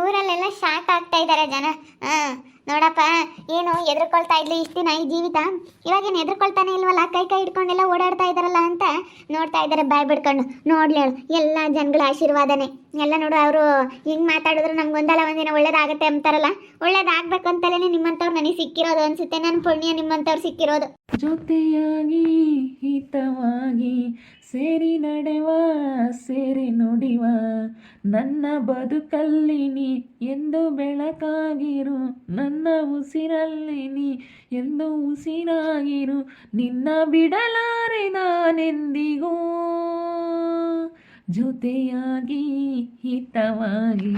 ಊರಲ್ಲೆಲ್ಲ ಶಾಕ್ ಆಗ್ತಾ ಇದ್ದಾರೆ ಜನ. ನೋಡಪ್ಪ, ಏನು ಎದುರ್ಕೊಳ್ತಾ ಇದ್ಲಿ ಇಷ್ಟು ದಿನ ಈ ಜೀವಿತ, ಇವಾಗೇನು ಎದುರ್ಕೊಳ್ತಾನೆ ಇಲ್ವಲ್ಲ, ಕೈ ಕೈ ಹಿಡ್ಕೊಂಡೆಲ್ಲ ಓಡಾಡ್ತಾ ಇದ್ದಾರಲ್ಲ ಅಂತ ನೋಡ್ತಾ ಇದ್ದಾರೆ ಬಾಯ್ ಬಿಡ್ಕೊಂಡು. ನೋಡ್ಲೇಳು ಎಲ್ಲ ಜನಗಳ ಆಶೀರ್ವಾದನೆ ಎಲ್ಲ. ನೋಡು, ಅವರು ಹಿಂಗೆ ಮಾತಾಡಿದ್ರು ನಮ್ಗೊಂದಲ್ಲ ಒಂದಿನ ಒಳ್ಳೇದಾಗತ್ತೆ ಅಂತಾರಲ್ಲ, ಒಳ್ಳೇದಾಗ್ಬೇಕಂತಲೇ ನಿಮ್ಮಂಥವ್ರು ನನಗೆ ಸಿಕ್ಕಿರೋದು ಅನ್ಸುತ್ತೆ. ನನ್ನ ಪುಣ್ಯ ನಿಮ್ಮಂಥವ್ರು ಸಿಕ್ಕಿರೋದು. ಜೊತೆಯಾಗಿ ಹಿತವಾಗಿ ಸೇರಿ ನಡೆವ ಸೇರಿ ನುಡಿವ ನನ್ನ ಬದುಕಲ್ಲಿ ನೀ ಎಂದು ಬೆಳಕಾಗಿರು, ನನ್ನ ಉಸಿರಲ್ಲಿ ನೀ ಎಂದು ಉಸಿರಾಗಿರು, ನಿನ್ನ ಬಿಡಲಾರೆ ನಾನೆಂದಿಗೂ, ಜೊತೆಯಾಗಿ ಹಿತವಾಗಿ.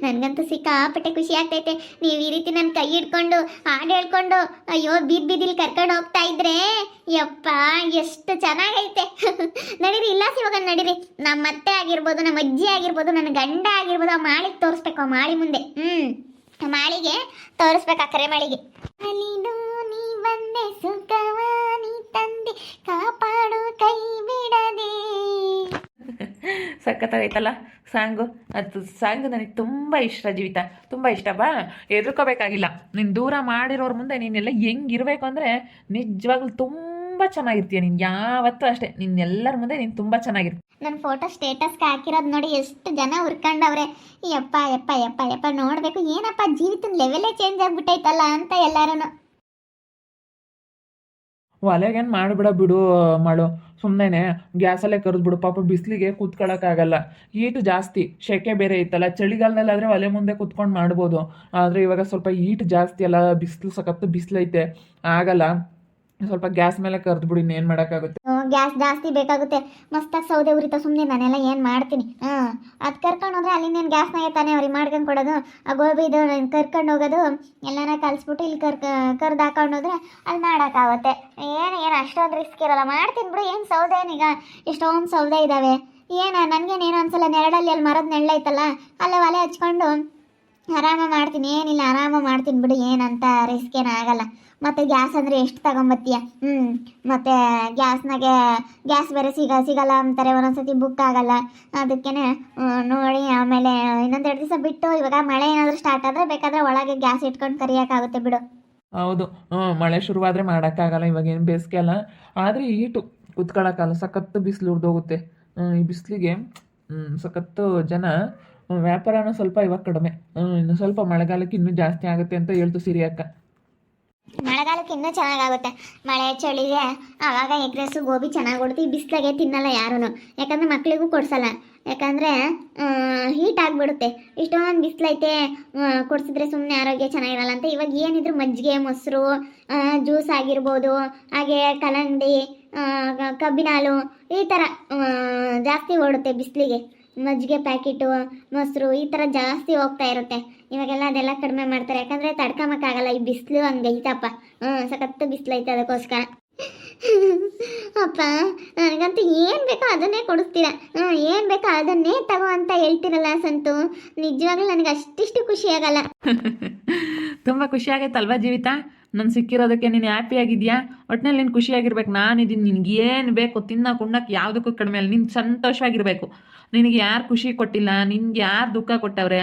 ನನಗಂತೂ ಸಿಕ್ಕಾಪಟ್ಟೆ ಖುಷಿ ಆಗ್ತೈತೆ. ನೀವು ಈ ರೀತಿ ನನ್ನ ಕೈ ಹಿಡ್ಕೊಂಡು ಹಾಡು ಹೇಳ್ಕೊಂಡು ಅಯ್ಯೋ ಬೀದಿಲಿ ಕರ್ಕೊಂಡು ಹೋಗ್ತಾ ಇದ್ರೆ ಯಪ್ಪ ಎಷ್ಟು ಚೆನ್ನಾಗೈತೆ. ನಡೀರಿ, ಇಲ್ಲ ಸಿವಾಗ ನಡೀರಿ. ನಮ್ಮ ಅತ್ತೆ ಆಗಿರ್ಬೋದು, ನಮ್ಮ ಅಜ್ಜಿ ಆಗಿರ್ಬೋದು, ನನ್ನ ಗಂಡ ಆಗಿರ್ಬೋದು, ಆ ಮಾಳಿಗೆ ತೋರಿಸ್ಬೇಕು. ಆ ಮಾಳಿ ಮುಂದೆ ಮಾಳಿಗೆ ತೋರಿಸ್ಬೇಕು, ಆ ಕರೆ ಮಾಳಿಗೆ. ನೀ ಬಂದೆ ಸುಖವ ನೀ ತಂದೆ ಕಾಪಾಡು ಕೈ ಬಿಡದೆ. ಸಖತ್ತಾಗೈತಲ್ಲ ಸಾಂಗು. ಅದು ಸಾಂಗು ನನಗೆ ತುಂಬ ಇಷ್ಟ ಜೀವಿತ, ತುಂಬ ಇಷ್ಟ. ಬಾ, ಎದುರ್ಕೋಬೇಕಾಗಿಲ್ಲ. ನೀನು ದೂರ ಮಾಡಿರೋರ ಮುಂದೆ ನೀನೆಲ್ಲ ಹೆಂಗಿರ್ಬೇಕು ಅಂದರೆ ನಿಜವಾಗ್ಲೂ ತುಂಬ ಚೆನ್ನಾಗಿರ್ತೀಯ. ನೀನು ಯಾವತ್ತೂ ಅಷ್ಟೇ, ನಿನ್ನೆಲ್ಲರ ಮುಂದೆ ನೀನು ತುಂಬ ಚೆನ್ನಾಗಿರ್ತೀಯ. ನನ್ನ ಫೋಟೋ ಸ್ಟೇಟಸ್ಗೆ ಹಾಕಿರೋದು ನೋಡಿ ಎಷ್ಟು ಜನ ಹುರ್ಕೊಂಡವ್ರೆ. ಯಪ್ಪ ಯಪ್ಪ ಯಪ್ಪ ಯಪ್ಪ ನೋಡಬೇಕು, ಏನಪ್ಪ ಜೀವಿತದ ಲೆವೆಲೇ ಚೇಂಜ್ ಆಗಿಬಿಟ್ಟೈತಲ್ಲ ಅಂತ ಎಲ್ಲರೂ. ಒಲೆಗೇನು ಮಾಡಿಬಿಡ ಬಿಡು ಮಾಡು, ಸುಮ್ಮನೆ ಗ್ಯಾಸಲ್ಲೇ ಕರೆದ್ಬಿಡು. ಪಾಪ ಬಿಸಿಲಿಗೆ ಕೂತ್ಕೊಳ್ಳೋಕ್ಕಾಗಲ್ಲ, ಹೀಟು ಜಾಸ್ತಿ, ಸೆಕೆ ಬೇರೆ ಐತಲ್ಲ. ಚಳಿಗಾಲದಲ್ಲಾದರೆ ಒಲೆ ಮುಂದೆ ಕೂತ್ಕೊಂಡು ಮಾಡ್ಬೋದು, ಆದರೆ ಇವಾಗ ಸ್ವಲ್ಪ ಹೀಟ್ ಜಾಸ್ತಿ ಅಲ್ಲ, ಬಿಸಿಲು ಸಖತ್ತು ಬಿಸಿಲೈತೆ, ಆಗಲ್ಲ. ಸ್ವಲ್ಪ ಗ್ಯಾಸ್ ಮೇಲೆ ಕರೆದ್ಬಿಡು, ಇನ್ನೇನು ಮಾಡೋಕ್ಕಾಗುತ್ತೆ. ಗ್ಯಾಸ್ ಜಾಸ್ತಿ ಬೇಕಾಗುತ್ತೆ. ಮಸ್ತಾಗಿ ಸೌದೆ ಉರಿತಾ ಸುಮ್ಮನೆ ನಾನೆಲ್ಲ ಏನು ಮಾಡ್ತೀನಿ. ಅದು ಕರ್ಕೊಂಡು ಹೋದ್ರೆ ಅಲ್ಲಿಂದೇನು ಗ್ಯಾಸ್ನಾಗೆ ತಾನೇ ಅವ್ರಿಗೆ ಮಾಡ್ಕೊಂಡು ಕೊಡೋದು. ಆ ಗೋಬಿದು ಕರ್ಕೊಂಡು ಹೋಗೋದು ಎಲ್ಲನ ಕಲಿಸ್ಬಿಟ್ಟು ಇಲ್ಲಿ ಕರ್ದು ಹಾಕೊಂಡು ಹೋದ್ರೆ ಅಲ್ಲಿ ಮಾಡೋಕ್ಕಾಗುತ್ತೆ. ಏನು ಅಷ್ಟೊಂದು ರಿಸ್ಕ್ ಇರೋಲ್ಲ, ಮಾಡ್ತೀನಿ ಬಿಡು. ಏನು ಸೌದೆ ಏನೀಗ ಎಷ್ಟೊಂದು ಸೌದೆ ಇದ್ದಾವೆ. ನನಗೇನೇನು ಅನ್ಸಲ್ಲ, ನೆರಳಲ್ಲಿ ಅಲ್ಲಿ ಮರದ ನೆರಳೈತಲ್ಲ ಅಲ್ಲೇ ಒಲೆ ಹಚ್ಕೊಂಡು ಆರಾಮ ಮಾಡ್ತೀನಿ. ಏನಿಲ್ಲ, ಆರಾಮ ಮಾಡ್ತೀನಿ ಬಿಡು, ಏನಂತ ರಿಸ್ಕ್ ಏನಾಗಲ್ಲ. ಮತ್ತು ಗ್ಯಾಸ್ ಅಂದರೆ ಎಷ್ಟು ತಗೊಂಬತ್ತೀಯ? ಮತ್ತು ಗ್ಯಾಸ್ ಬೇರೆ ಸಿಗಲ್ಲ ಅಂತಾರೆ, ಒಂದೊಂದ್ಸತಿ ಬುಕ್ ಆಗಲ್ಲ. ಅದಕ್ಕೇ ನೋಡಿ ಆಮೇಲೆ ಇನ್ನೊಂದು 2 ದಿವಸ ಬಿಟ್ಟು, ಇವಾಗ ಮಳೆ ಏನಾದರೂ ಸ್ಟಾರ್ಟ್ ಆದರೆ ಬೇಕಾದರೆ ಒಳಗೆ ಗ್ಯಾಸ್ ಇಟ್ಕೊಂಡು ಕರಿಯೋಕ್ಕಾಗುತ್ತೆ ಬಿಡು. ಹೌದು, ಮಳೆ ಶುರುವಾದರೆ ಮಾಡೋಕ್ಕಾಗಲ್ಲ. ಇವಾಗೇನು ಬೇಸಿಗೆ ಅಲ್ಲ, ಆದರೆ ಹೀಟು ಕುತ್ಕೊಳ್ಳೋಕ್ಕಲ್ಲ, ಸಖತ್ತು ಬಿಸಿಲು ಉರಿದೋಗುತ್ತೆ. ಈ ಬಿಸಿಲಿಗೆ ಸಖತ್ತು ಜನ ವ್ಯಾಪಾರನೂ ಸ್ವಲ್ಪ ಇವಾಗ ಕಡಿಮೆ. ಇನ್ನು ಸ್ವಲ್ಪ ಮಳೆಗಾಲಕ್ಕೆ ಇನ್ನೂ ಜಾಸ್ತಿ ಆಗುತ್ತೆ ಅಂತ ಹೇಳ್ತು ಸಿರಿ ಅಕ್ಕ. ಮಳೆಗಾಲಕ್ಕೆ ಇನ್ನೂ ಚೆನ್ನಾಗಾಗುತ್ತೆ. ಮಳೆ ಚಳಿಗೆ ಆವಾಗ ಎಗ್ ರೈಸು ಗೋಬಿ ಚೆನ್ನಾಗಿ ಕೊಡ್ತೀವಿ. ಈ ಬಿಸಿಲಾಗೆ ತಿನ್ನಲ್ಲ ಯಾರೂ, ಯಾಕಂದರೆ ಮಕ್ಕಳಿಗೂ ಕೊಡಿಸಲ್ಲ. ಯಾಕಂದರೆ ಹೀಟ್ ಆಗಿಬಿಡುತ್ತೆ. ಇಷ್ಟೊಂದು ಬಿಸಿಲೈತೆ, ಕೊಡಿಸಿದ್ರೆ ಸುಮ್ಮನೆ ಆರೋಗ್ಯ ಚೆನ್ನಾಗಿರಲ್ಲ ಅಂತ ಇವಾಗ ಏನಿದ್ರು ಮಜ್ಜಿಗೆ, ಮೊಸರು, ಜ್ಯೂಸ್ ಆಗಿರ್ಬೋದು, ಹಾಗೆ ಕಲ್ಲಂಗಡಿ, ಕಬ್ಬಿನ ಹಾಲು, ಈ ಥರ ಜಾಸ್ತಿ ಓಡುತ್ತೆ ಬಿಸಿಲಿಗೆ. ಮಜ್ಜಿಗೆ ಪ್ಯಾಕೆಟು, ಮೊಸರು ಈ ಥರ ಜಾಸ್ತಿ ಹೋಗ್ತಾ ಇರುತ್ತೆ. ಇವಾಗೆಲ್ಲ ಅದೆಲ್ಲ ಕಡಿಮೆ ಮಾಡ್ತಾರೆ, ಯಾಕಂದರೆ ತಡ್ಕೊಂಬಕ್ಕಾಗಲ್ಲ. ಈ ಬಿಸಿಲು ಹಂಗೈತಪ್ಪ, ಸಖತ್ತು ಬಿಸಿಲೈತೆ, ಅದಕ್ಕೋಸ್ಕರ. ಅಪ್ಪ, ನನಗಂತೂ ಏನು ಬೇಕೋ ಅದನ್ನೇ ಕೊಡಿಸ್ತೀರ, ಏನು ಬೇಕೋ ಅದನ್ನೇ ತಗೋ ಅಂತ ಹೇಳ್ತಿರಲ್ಲ ಸಂತು. ನಿಜವಾಗ್ಲೂ ನನಗೆ ಅಷ್ಟಿಷ್ಟು ಖುಷಿ ಆಗಲ್ಲ. ತುಂಬ ಖುಷಿ ಆಗೈತಲ್ವಾ ಜೀವಿತ? ನಾನು ಸಿಕ್ಕಿರೋದಕ್ಕೆ ನೀನು ಹ್ಯಾಪಿಯಾಗಿದೆಯಾ? ಒಟ್ಟಿನಲ್ಲಿ ನೀನು ಖುಷಿಯಾಗಿರ್ಬೇಕು. ನಾನಿದ್ದೀನಿ, ನಿನ್ಗೆ ಏನು ಬೇಕು ತಿನ್ನಕ್ಕೆ ಉಣ್ಣಕ್ಕೆ ಯಾವುದಕ್ಕೂ ಕಡಿಮೆ ಅಲ್ಲ. ನೀನು ಸಂತೋಷವಾಗಿರಬೇಕು. ನಿನಗೆ ಯಾರು ಖುಷಿ ಕೊಟ್ಟಿಲ್ಲ, ನಿನ್ಗೆ ಯಾರು ದುಃಖ ಕೊಟ್ಟವ್ರೆ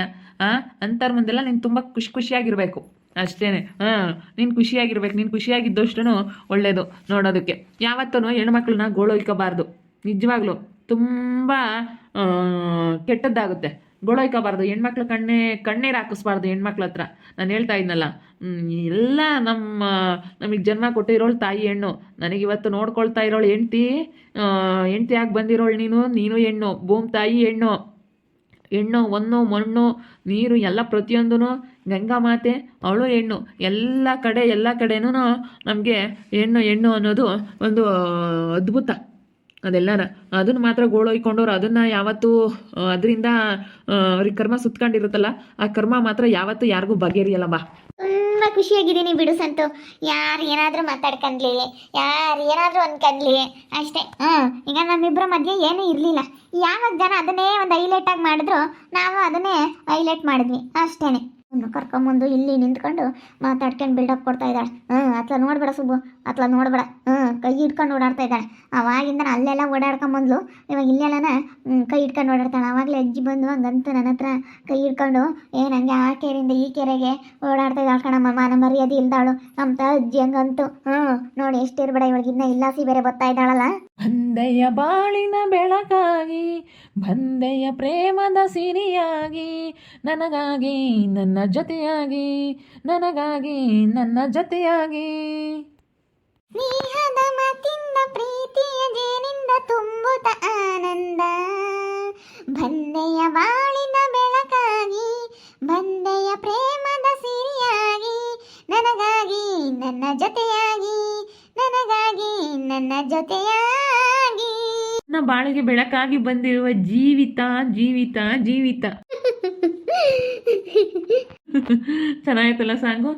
ಅಂಥವ್ರ ಮುಂದೆಲ್ಲ ನೀನು ತುಂಬ ಖುಷಿಯಾಗಿರಬೇಕು ಅಷ್ಟೇ. ನೀನು ಖುಷಿಯಾಗಿರ್ಬೇಕು. ನೀನು ಖುಷಿಯಾಗಿದ್ದಷ್ಟು ಒಳ್ಳೆಯದು ನೋಡೋದಕ್ಕೆ. ಯಾವತ್ತೂ ಹೆಣ್ಮಕ್ಳನ್ನ ಗೋಳೊಯ್ಕೋಬಾರ್ದು. ನಿಜವಾಗ್ಲೂ ತುಂಬ ಕೆಟ್ಟದ್ದಾಗುತ್ತೆ. ಗೋಳೊಯ್ಕೋಬಾರ್ದು. ಹೆಣ್ಮಕ್ಳು ಕಣ್ಣೀರು ಹಾಕಿಸ್ಬಾರ್ದು ಹೆಣ್ಮಕ್ಳ ಹತ್ರ. ನಾನು ಹೇಳ್ತಾ ಇದ್ನಲ್ಲ, ಎಲ್ಲ ನಮಗೆ ಜನ್ಮ ಕೊಟ್ಟಿರೋಳು ತಾಯಿ ಹೆಣ್ಣು. ನನಗಿವತ್ತು ನೋಡ್ಕೊಳ್ತಾ ಇರೋಳು ಹೆಂಡ್ತಿಯಾಗಿ ಬಂದಿರೋಳು ನೀನು ಹೆಣ್ಣು. ಭೂಮಿ ತಾಯಿ ಹೆಣ್ಣು, ಹೊನ್ನು ಮಣ್ಣು ನೀರು ಎಲ್ಲ ಪ್ರತಿಯೊಂದೂ ಗಂಗಾ ಮಾತೆ ಅವಳು ಹೆಣ್ಣು. ಎಲ್ಲ ಕಡೆನೂ ನಮಗೆ ಹೆಣ್ಣು ಅನ್ನೋದು ಒಂದು ಅದ್ಭುತ. ಅದನ್ನು ಮಾತ್ರ ಗೋಳೊಯ್ಕೊಂಡವ್ರು ಅದನ್ನು ಯಾವತ್ತೂ ಅದರಿಂದ ಅವ್ರಿಗೆ ಕರ್ಮ ಸುತ್ಕೊಂಡಿರುತ್ತಲ್ಲ, ಆ ಕರ್ಮ ಮಾತ್ರ ಯಾವತ್ತೂ ಯಾರಿಗೂ ಬಗೆಹರಿಯಲ್ಲಮ್ಮ. ತುಂಬ ಖುಷಿಯಾಗಿದ್ದೀನಿ ಬಿಡು ಸಂತು. ಯಾರು ಏನಾದರೂ ಮಾತಾಡ್ಕೊಂಡ್ಲಿ, ಯಾರು ಏನಾದರೂ ಅಂದ್ಕೊಂಡ್ಲಿ ಅಷ್ಟೇ. ಈಗ ನಮ್ಮಿಬ್ಬರ ಮಧ್ಯೆ ಏನೂ ಇರಲಿಲ್ಲ. ಯಾವಾಗ ಜನ ಅದನ್ನೇ ಒಂದು ಹೈಲೈಟಾಗಿ ಮಾಡಿದ್ರು, ನಾವು ಅದನ್ನೇ ಹೈಲೈಟ್ ಮಾಡಿದ್ವಿ ಅಷ್ಟೇ. ಕರ್ಕೊಂಬಂದು ಇಲ್ಲಿ ನಿಂತ್ಕೊಂಡು ಮಾತಾಡ್ಕೊಂಡು ಬಿಲ್ಡಪ್ ಕೊಡ್ತಾ ಇದ್ದಾಳೆ. ಅಥವಾ ನೋಡ್ಬೇಡ ಸುಬ್ಬು, ಅಥವಾ ನೋಡ್ಬೇಡ. ಕೈ ಹಿಡ್ಕೊಂಡು ಓಡಾಡ್ತಾ ಇದ್ದಾಳೆ. ಅವಾಗಿಂದ ಅಲ್ಲೆಲ್ಲ ಓಡಾಡ್ಕೊಂಬಂದ್ಲು. ಇವಾಗ ಇಲ್ಲೆಲ್ಲನ ಕೈ ಹಿಡ್ಕೊಂಡು ಓಡಾಡ್ತಾಳೆ. ಆವಾಗಲೇ ಅಜ್ಜಿ ಬಂದು ಹಂಗಂತ ನನ್ನ ಹತ್ರ ಕೈ ಹಿಡ್ಕೊಂಡು ನನಗೆ ಆ ಕೆರೆಯಿಂದ ಈ ಕೆರೆಗೆ ಓಡಾಡ್ತಾ ಇದ್ದಾಳೆ ಕಣಮ್ಮ, ಮಾನ ಮರ್ಯಾದೆ ಇಲ್ದಾಳು ಅಂತ ಅಜ್ಜಿ ಹಂಗಂತು. ನೋಡಿ ಎಷ್ಟಿರ್ಬೇಡ, ಇವಳಿಗಿನ್ನ ಇಲ್ಲಾಸಿ ಬೇರೆ ಬರ್ತಾ ಇದ್ದಾಳಲ್ಲ. ಬಂದೆಯ ಬಾಳಿನ ಬೆಳಕಾಗಿ, ಬಂದೆಯ ಪ್ರೇಮದ ಸಿರಿಯಾಗಿ, ನನಗಾಗಿ ನನ್ನ ಜೊತೆಯಾಗಿ, ನನಗಾಗಿ ನನ್ನ ಜೊತೆಯಾಗಿ. ಸ್ನೇಹದ ಮಾತಿಂದ ಪ್ರೀತಿಯ ಜೇನಿಂದ ತುಂಬುತ್ತ ಆನಂದ, ಬಂದೆಯ ಬಾಳಿನ ಬೆಳಕಾಗಿ, ಬಂದೆಯ ಪ್ರೇಮದ ಸಿರಿಯಾಗಿ, ನನಗಾಗಿ ನನ್ನ ಜೊತೆಯಾಗಿ, ನನಗಾಗಿ ನನ್ನ ಜೊತೆಯಾಗಿ. ನನ್ನ ಬಾಳಿಗೆ ಬೆಳಕಾಗಿ ಬಂದಿರುವ ಜೀವಿತ ಜೀವಿತ ಜೀವಿತ. ಚೆನ್ನಾಗೈತಲ್ಲ ಸಾಂಗು?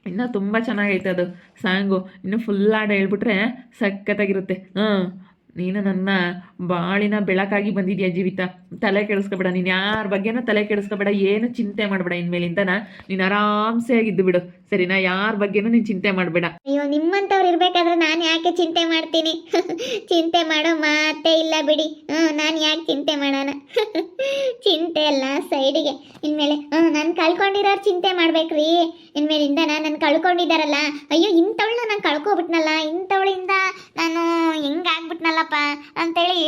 ಇನ್ನೂ ತುಂಬ ಚೆನ್ನಾಗೈತೆ ಅದು ಸಾಂಗು. ಇನ್ನು ಫುಲ್ ಹಾಡು ಹೇಳ್ಬಿಟ್ರೆ ಸಖತ್ತಾಗಿರುತ್ತೆ. ನೀನು ನನ್ನ ಬಾಳಿನ ಬೆಳಕಾಗಿ ಬಂದಿದ್ಯಾ ಜೀವಿತ. ತಲೆ ಕೆಡಿಸ್ಕೊಬೇಡ, ನೀನು ಯಾರ ಬಗ್ಗೆನೂ ತಲೆ ಕೆಡಿಸ್ಕೊಬೇಡ, ಏನು ಚಿಂತೆ ಮಾಡಬೇಡ. ಇನ್ಮೇಲಿಂದನ ನೀನು ಆರಾಮ್ಸೆ ಆಗಿದ್ದು ಬಿಡು, ಸರಿನಾ? ಯಾರ ಬಗ್ಗೆನೂ ನೀನು ಚಿಂತೆ ಮಾಡಬೇಡ. ಅಯ್ಯೋ, ನಿಮ್ಮಂಥವ್ರು ಇರ್ಬೇಕಾದ್ರೆ ನಾನು ಯಾಕೆ ಚಿಂತೆ ಮಾಡ್ತೀನಿ? ಚಿಂತೆ ಮಾಡೋ ಮಾತೇ ಇಲ್ಲ ಬಿಡಿ. ನಾನು ಯಾಕೆ ಚಿಂತೆ ಮಾಡೋಣ? ಚಿಂತೆ ಎಲ್ಲ ಸೈಡಿಗೆ. ಇನ್ಮೇಲೆ ನಾನು ಕಳ್ಕೊಂಡಿರೋರು ಚಿಂತೆ ಮಾಡ್ಬೇಕ್ರಿ. ಇನ್ಮೇಲಿಂದ ನಾನು ಕಳ್ಕೊಂಡಿದ್ದಾರಲ್ಲ, ಅಯ್ಯೋ ಇಂಥವಳನ್ನ ನಾನು ಕಳ್ಕೊಬಿಟ್ನಲ್ಲ, ಇಂಥವಳಿಂದ ನಾನು ಹೆಂಗಾಗ್ಬಿಟ್ನಲ್ಲಪ್ಪ ಅಂತೇಳಿ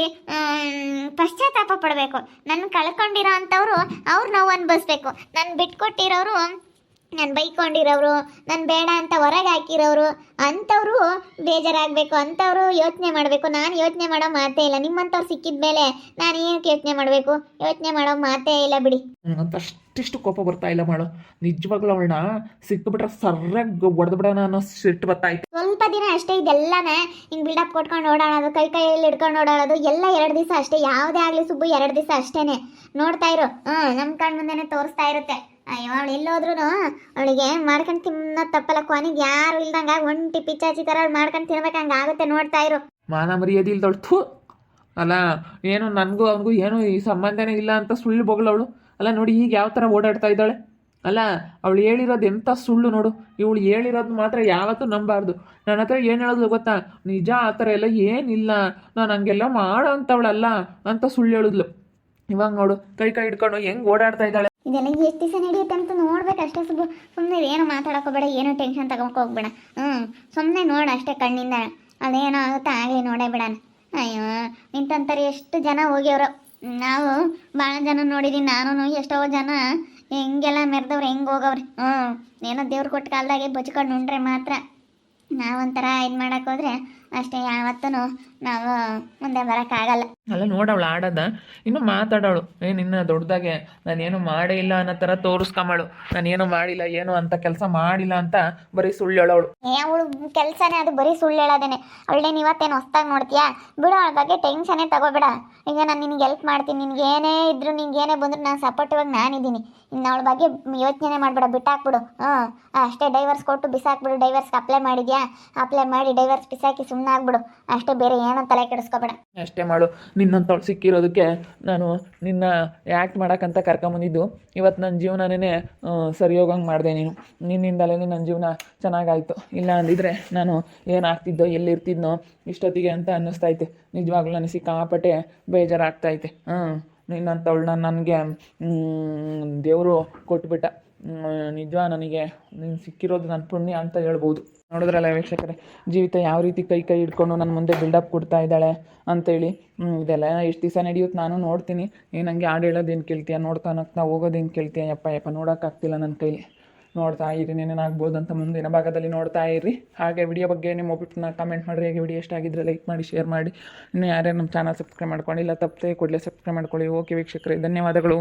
ಪಶ್ಚಾತ್ತಾಪ ಪಡಬೇಕು. ನನ್ನ ಕಳ್ಕೊಂಡಿರೋ ಅಂಥವ್ರು ಅವ್ರು ನೋವು ಅನ್ಭವಿಸ್ಬೇಕು. ನಾನು ಬಿಟ್ಕೊಟ್ಟಿರೋರು, ನಾನು ಬೈಕೊಂಡಿರೋರು, ನಾನು ಬೇಡ ಅಂತ ಹೊರಗೆ ಹಾಕಿರೋರು ಅಂಥವ್ರು ಬೇಜಾರಾಗಬೇಕು, ಅಂಥವ್ರು ಯೋಚನೆ ಮಾಡಬೇಕು. ನಾನು ಯೋಚನೆ ಮಾಡೋ ಮಾತೇ ಇಲ್ಲ. ನಿಮ್ಮಂಥವ್ರು ಸಿಕ್ಕಿದ ಮೇಲೆ ನಾನು ಏನಕ್ಕೆ ಯೋಚನೆ ಮಾಡಬೇಕು? ಯೋಚನೆ ಮಾಡೋ ಮಾತೇ ಇಲ್ಲ ಬಿಡಿ. ಅಂತ ಅಷ್ಟಿಷ್ಟು ಕೋಪ ಬರ್ತಾ ಇಲ್ಲ ಮಾಡು. ನಿಜವಾಗ್ಲೂ ಅವಳನ್ನ ಸಿಕ್ಕಿಬಿಟ್ರೆ ಸರ್ರಾಗಿ ಹೊಡೆದ್ಬಿಡೋಣ ಅನ್ನೋ ಸಿಟ್ಟು ಬರ್ತಾಯಿತ್ತು. ಸ್ವಲ್ಪ ದಿನ ಅಷ್ಟೇ ಇದೆಲ್ಲನ ಹಿಂಗೆ ಬಿಲ್ಡಪ್ ಕೊಟ್ಕೊಂಡು ಓಡಾಡೋದು, ಕೈಯಲ್ಲಿ ಹಿಡ್ಕೊಂಡು ಓಡಾಡೋದು ಎಲ್ಲ 2 ದಿವಸ ಅಷ್ಟೇ. ಯಾವುದೇ ಆಗಲಿ ಸುಬ್ಬು 2 ದಿವಸ ಅಷ್ಟೇನೆ. ನೋಡ್ತಾ ಇರು, ನಮ್ಮ ಕಣ್ಣು ಮುಂದೆನೆ ತೋರಿಸ್ತಾ ಇರುತ್ತೆ. ಅಯ್ಯೋ, ಅವಳು ಎಲ್ಲೋದ್ರೂ ಅವಳಿಗೆ ಮಾಡ್ಕೊಂಡು ತಿನ್ನೋದು ತಪ್ಪಲ್ಲ. ಕೊನೆಗೆ ಯಾರು ಇಲ್ದಂಗ ಒಂಟಿ ಪಿಚಾಚಿ ಥರ ಮಾಡ್ಕೊಂಡು ತಿನ್ಬೇಕಂಗೆ ಆಗುತ್ತೆ. ನೋಡ್ತಾ ಇರು. ಮಾನ ಮರ್ಯಾದೆ ಇಲ್ದೊಳ್ತು ಅಲ್ಲ. ಏನು ನನಗೂ ಅವನಿಗೂ ಏನು ಈ ಸಂಬಂಧನೇ ಇಲ್ಲ ಅಂತ ಸುಳ್ಳು ಬೊಗಳವಳು ಅಲ್ಲ. ನೋಡಿ ಈಗ ಯಾವ ಥರ ಓಡಾಡ್ತಾ ಇದ್ದಾಳೆ ಅಲ್ಲ. ಅವಳು ಹೇಳಿರೋದು ಎಂಥ ಸುಳ್ಳು ನೋಡು. ಇವಳು ಹೇಳಿರೋದು ಮಾತ್ರ ಯಾವತ್ತೂ ನಂಬಾರ್ದು. ನನ್ನ ಹತ್ರ ಏನು ಹೇಳೋದು ಗೊತ್ತಾ? ನಿಜ ಆ ಥರ ಎಲ್ಲ ಏನಿಲ್ಲ, ನಾನು ಹಂಗೆಲ್ಲ ಮಾಡೋ ಅಂಥವಳಲ್ಲ ಅಂತ ಸುಳ್ಳು ಹೇಳಿದ್ಲು. ಇವಾಗ ನೋಡು ಕೈ ಹಿಡ್ಕೊಂಡು ಹೆಂಗೆ ಓಡಾಡ್ತಾ ಇದ್ದಾಳೆ. ಇದೆಲ್ಲ ಎಷ್ಟು ದಿವಸ ನಡೆಯುತ್ತೆ ಅಂತ ನೋಡ್ಬೇಕು ಅಷ್ಟೇ ಸುಬ್ಬು. ಸುಮ್ಮನೆ ಏನು ಮಾತಾಡೋಕೋಬೇಡ, ಏನೋ ಟೆನ್ಷನ್ ತಗೊಂಡು ಹೋಗ್ಬೇಡ. ಸುಮ್ಮನೆ ನೋಡು ಅಷ್ಟೇ ಕಣ್ಣಿಂದ. ಅದೇನೋ ಆಗುತ್ತೆ ಆಗಲಿ, ನೋಡೇ ಬಿಡೋಣ. ಅಯ್ಯೋ, ನಿಂತಂತಾರೆ ಎಷ್ಟು ಜನ ಹೋಗ್ಯವ್ರು. ನಾವು ಭಾಳ ಜನ ನೋಡಿದ್ದೀನಿ. ನಾನು ಎಷ್ಟೋ ಜನ ಹೆಂಗೆಲ್ಲ ಮೆರೆದವ್ರು, ಹೆಂಗೆ ಹೋಗವ್ರಿ. ಏನೋ ದೇವ್ರು ಕೊಟ್ಟ ಕಾಲದಾಗೆ ಬಚ್ಕೊಂಡು ಉಂಡ್ರೆ ಮಾತ್ರ. ನಾವೊಂಥರ ಇದು ಮಾಡೋಕ್ಕೋದ್ರೆ ಅಷ್ಟೇ, ಯಾವತ್ತೂ ನಾವು ಮುಂದೆ ಬರೋಕ್ಕಾಗಲ್ಲ. ಅಲ್ಲ ನೋಡವಳು ಆಡೋದ, ಇನ್ನು ಮಾತಾಡೋಳು. ನಿನ್ನ ದೊಡ್ಡದಾಗೆ ನಾನೇನು ಮಾಡೇ ಇಲ್ಲ ಅನ್ನೋ ಥರ ತೋರಿಸ್ಕೊಂಬಳು. ನಾನೇನು ಮಾಡಿಲ್ಲ, ಏನು ಅಂತ ಕೆಲಸ ಮಾಡಿಲ್ಲ ಅಂತ ಬರೀ ಸುಳ್ಳು ಹೇಳೋಳು. ಅವಳು ಕೆಲಸನೇ ಅದು, ಬರೀ ಸುಳ್ಳು ಹೇಳೋದೇನೆ. ಅವಳೇನು ಇವತ್ತೇನು ಹೊಸ್ದಾಗಿ ನೋಡ್ತೀಯಾ? ಬಿಡು, ಅವಳ ಬಗ್ಗೆ ಟೆನ್ಷನ್ನೇ ತಗೋಬೇಡ. ಈಗ ನಾನು ನಿನಗೆ ಹೆಲ್ಪ್ ಮಾಡ್ತೀನಿ. ನಿನಗೆ ಏನೇ ಇದ್ರು, ನಿನ್ಗೆ ಏನೇ ಬಂದರೂ ನಾನು ಸಪೋರ್ಟಿವಾಗಿ ನಾನಿದ್ದೀನಿ. ಇನ್ನು ಅವಳ ಬಗ್ಗೆ ಯೋಚನೆ ಮಾಡಬೇಡ, ಬಿಟ್ಟಾಕ್ಬಿಡು. ಅಷ್ಟೇ, ಡೈವರ್ಸ್ ಕೊಟ್ಟು ಬಿಸಾಕ್ಬಿಡು. ಡೈವರ್ಸ್ಗೆ ಅಪ್ಲೈ ಮಾಡಿದ್ಯಾ? ಅಪ್ಲೈ ಮಾಡಿ ಡೈವರ್ಸ್ ಬಿಸಾಕಿ ಸುಮ್ಮನೆ ಆಗ್ಬಿಡು ಅಷ್ಟೇ. ಬೇರೆ ಏನೋ ತಲೆ ಕೆಡಿಸ್ಕೋಬೇಡ. ಅಷ್ಟೇ ಮಾಡು. ನಿನ್ನಂಥವ್ಳು ಸಿಕ್ಕಿರೋದಕ್ಕೆ ನಾನು ನಿನ್ನ ಆ್ಯಕ್ಟ್ ಮಾಡೋಕ್ಕಂತ ಕರ್ಕೊಂಬಂದಿದ್ದು. ಇವತ್ತು ನನ್ನ ಜೀವನನೇ ಸರಿ ಹೋಗಂಗೆ ಮಾಡಿದೆ. ನಿನ್ನಿಂದಲೇ ನನ್ನ ಜೀವನ ಚೆನ್ನಾಗಾಯಿತು. ಇಲ್ಲ ಅಂದಿದ್ರೆ ನಾನು ಏನಾಗ್ತಿದ್ದೋ, ಎಲ್ಲಿರ್ತಿದ್ನೋ ಇಷ್ಟೊತ್ತಿಗೆ ಅಂತ ಅನ್ನಿಸ್ತೈತೆ. ನಿಜವಾಗ್ಲೂ ನನಗೆ ಸಿಕ್ಕಾಪಟ್ಟೆ ಬೇಜಾರಾಗ್ತೈತೆ. ನಿನ್ನಂಥವಳನ್ನ ನನಗೆ ದೇವರು ಕೊಟ್ಬಿಟ್ಟ. ನಿಜ, ನನಗೆ ನೀನು ಸಿಕ್ಕಿರೋದು ನನ್ನ ಪುಣ್ಯ ಅಂತ ಹೇಳ್ಬೋದು. ನೋಡಿದ್ರಲ್ಲ ವೀಕ್ಷಕರೇ, ಜೀವಿತ ಯಾವ ರೀತಿ ಕೈ ಹಿಡ್ಕೊಂಡು ನನ್ನ ಮುಂದೆ ಬಿಲ್ಡಪ್ ಕೊಡ್ತಾ ಇದ್ದಾಳೆ ಅಂತೇಳಿ. ಇದೆಲ್ಲ ಎಷ್ಟು ದಿವಸ ನಡೆಯುತ್ತೆ ನಾನು ನೋಡ್ತೀನಿ. ನನಗೆ ಹಾಡು ಹೇಳೋದೇನು ಕೇಳ್ತೀಯ, ನೋಡ್ತಾ ಹೋಗೋದೇನು ಕೇಳ್ತೀಯ? ಯಪ್ಪ ನೋಡೋಕ್ಕಾಗ್ತಿಲ್ಲ ನನ್ನ ಕೈಲಿ. ನೋಡ್ತಾ ಇರಿ, ಏನೇನಾಗ್ಬೋದು ಅಂತ ಮುಂದಿನ ಭಾಗದಲ್ಲಿ ನೋಡ್ತಾ ಇರಿ. ಹಾಗೆ ವಿಡಿಯೋ ಬಗ್ಗೆ ನಿಮ್ಮ ಒಪಿನಿಯನ್ನ ಕಮೆಂಟ್ ಮಾಡಿರಿ. ಹಾಗೆ ವಿಡಿಯೋ ಇಷ್ಟ ಆಗಿದ್ದರೆ ಲೈಕ್ ಮಾಡಿ, ಶೇರ್ ಮಾಡಿ. ಇನ್ನು ಯಾರ್ಯಾರು ನಮ್ಮ ಚಾನಲ್ ಸಬ್ಸ್ಕ್ರೈಬ್ ಮಾಡ್ಕೊಂಡಿಲ್ಲ ತಪ್ಪದೆ ಕೂಡಲೇ ಸಬ್ಸ್ಕ್ರೈಬ್ ಮಾಡ್ಕೊಳ್ಳಿ. ಓಕೆ ವೀಕ್ಷಕರೇ, ಧನ್ಯವಾದಗಳು.